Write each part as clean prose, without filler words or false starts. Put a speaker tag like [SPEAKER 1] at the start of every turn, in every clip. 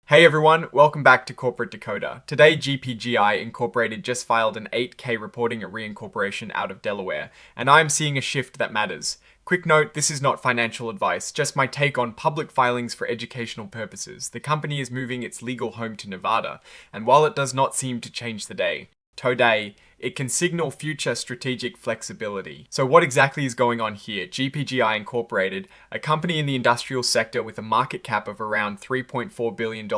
[SPEAKER 1] Hey everyone, welcome back to Corporate Decoder. Today, G.P.G.I. Incorporated just filed an 8K reporting at Reincorporation out of Delaware, and I'm seeing a shift that matters. Quick note, this is not financial advice, just my take on public filings for educational purposes. The company is moving its legal home to Nevada, and while it does not seem to change the day, today, it can signal future strategic flexibility. So what exactly is going on here? GPGI Incorporated, a company in the industrial sector with a market cap of around $3.4 billion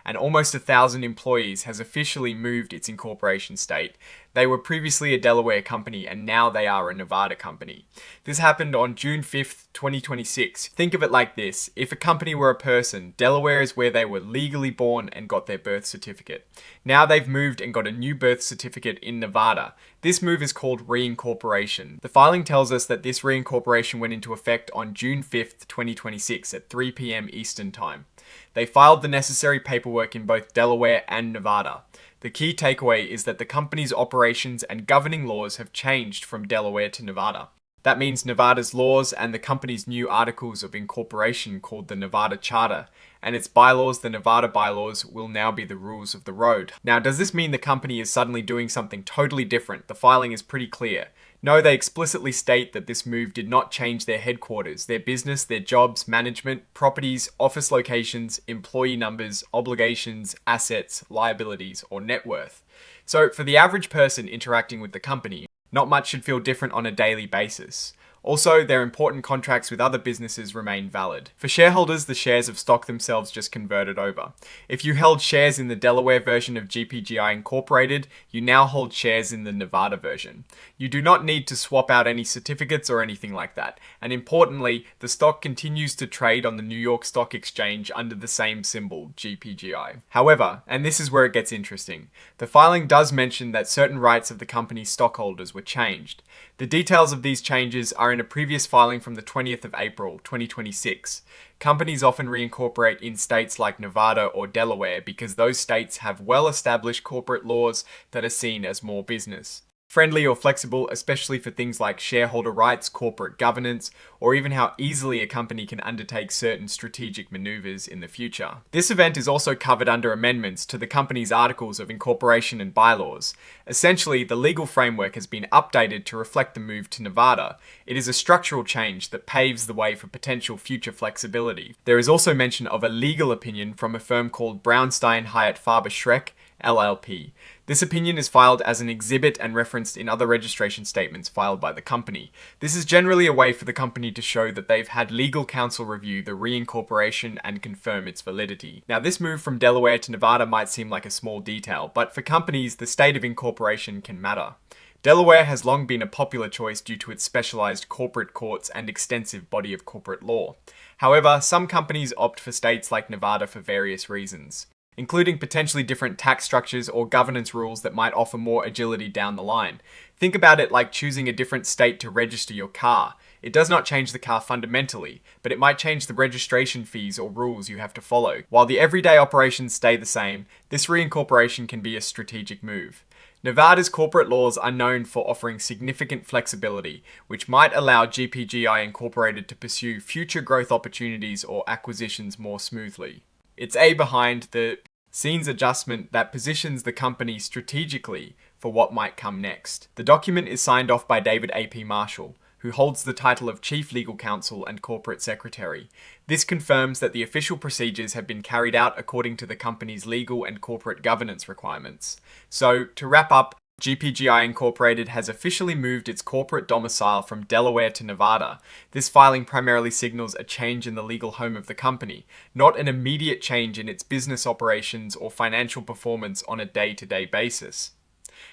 [SPEAKER 1] and almost 1,000 employees, has officially moved its incorporation state. They were previously a Delaware company and now they are a Nevada company. This happened on June 5th, 2026. Think of it like this. If a company were a person, Delaware is where they were legally born and got their birth certificate. Now they've moved and got a new birth certificate in Nevada. This move is called Reincorporation. The filing tells us that this reincorporation went into effect on June 5th, 2026 at 3 p.m. Eastern Time. They filed the necessary paperwork in both Delaware and Nevada. The key takeaway is that the company's operations and governing laws have changed from Delaware to Nevada. That means Nevada's laws and the company's new articles of incorporation called the Nevada Charter and its bylaws, the Nevada bylaws, will now be the rules of the road. Now, does this mean the company is suddenly doing something totally different? The filing is pretty clear. No, they explicitly state that this move did not change their headquarters, their business, their jobs, management, properties, office locations, employee numbers, obligations, assets, liabilities, or net worth. So for the average person interacting with the company, not much should feel different on a daily basis. Also, their important contracts with other businesses remain valid. For shareholders, the shares of stock themselves just converted over. If you held shares in the Delaware version of GPGI Incorporated, you now hold shares in the Nevada version. You do not need to swap out any certificates or anything like that. And importantly, the stock continues to trade on the New York Stock Exchange under the same symbol, GPGI. However, and this is where it gets interesting, the filing does mention that certain rights of the company's stockholders were changed. The details of these changes are in a previous filing from the 20th of April, 2026. Companies often reincorporate in states like Nevada or Delaware because those states have well-established corporate laws that are seen as more business friendly or flexible, especially for things like shareholder rights, corporate governance, or even how easily a company can undertake certain strategic maneuvers in the future. This event is also covered under amendments to the company's articles of incorporation and bylaws. Essentially, the legal framework has been updated to reflect the move to Nevada. It is a structural change that paves the way for potential future flexibility. There is also mention of a legal opinion from a firm called Brownstein Hyatt Farber Schreck, LLP. This opinion is filed as an exhibit and referenced in other registration statements filed by the company. This is generally a way for the company to show that they've had legal counsel review the reincorporation and confirm its validity. Now, this move from Delaware to Nevada might seem like a small detail, but for companies, the state of incorporation can matter. Delaware has long been a popular choice due to its specialized corporate courts and extensive body of corporate law. However, some companies opt for states like Nevada for various reasons, including potentially different tax structures or governance rules that might offer more agility down the line. Think about it like choosing a different state to register your car. It does not change the car fundamentally, but it might change the registration fees or rules you have to follow. While the everyday operations stay the same, this reincorporation can be a strategic move. Nevada's corporate laws are known for offering significant flexibility, which might allow GPGI Incorporated to pursue future growth opportunities or acquisitions more smoothly. It's behind the scenes adjustment that positions the company strategically for what might come next. The document is signed off by David A.P. Marshall, who holds the title of Chief Legal Counsel and Corporate Secretary. This confirms that the official procedures have been carried out according to the company's legal and corporate governance requirements. So, to wrap up, GPGI Incorporated has officially moved its corporate domicile from Delaware to Nevada. This filing primarily signals a change in the legal home of the company, not an immediate change in its business operations or financial performance on a day-to-day basis.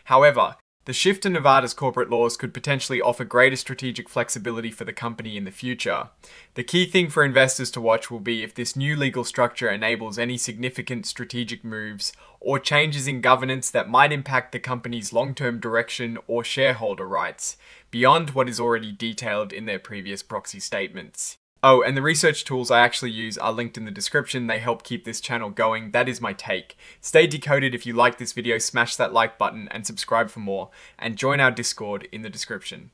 [SPEAKER 1] However, the shift to Nevada's corporate laws could potentially offer greater strategic flexibility for the company in the future. The key thing for investors to watch will be if this new legal structure enables any significant strategic moves or changes in governance that might impact the company's long-term direction or shareholder rights, beyond what is already detailed in their previous proxy statements. Oh, and the research tools I actually use are linked in the description. They help keep this channel going. That is my take. Stay decoded. If you like this video, smash that like button and subscribe for more, and join our Discord in the description.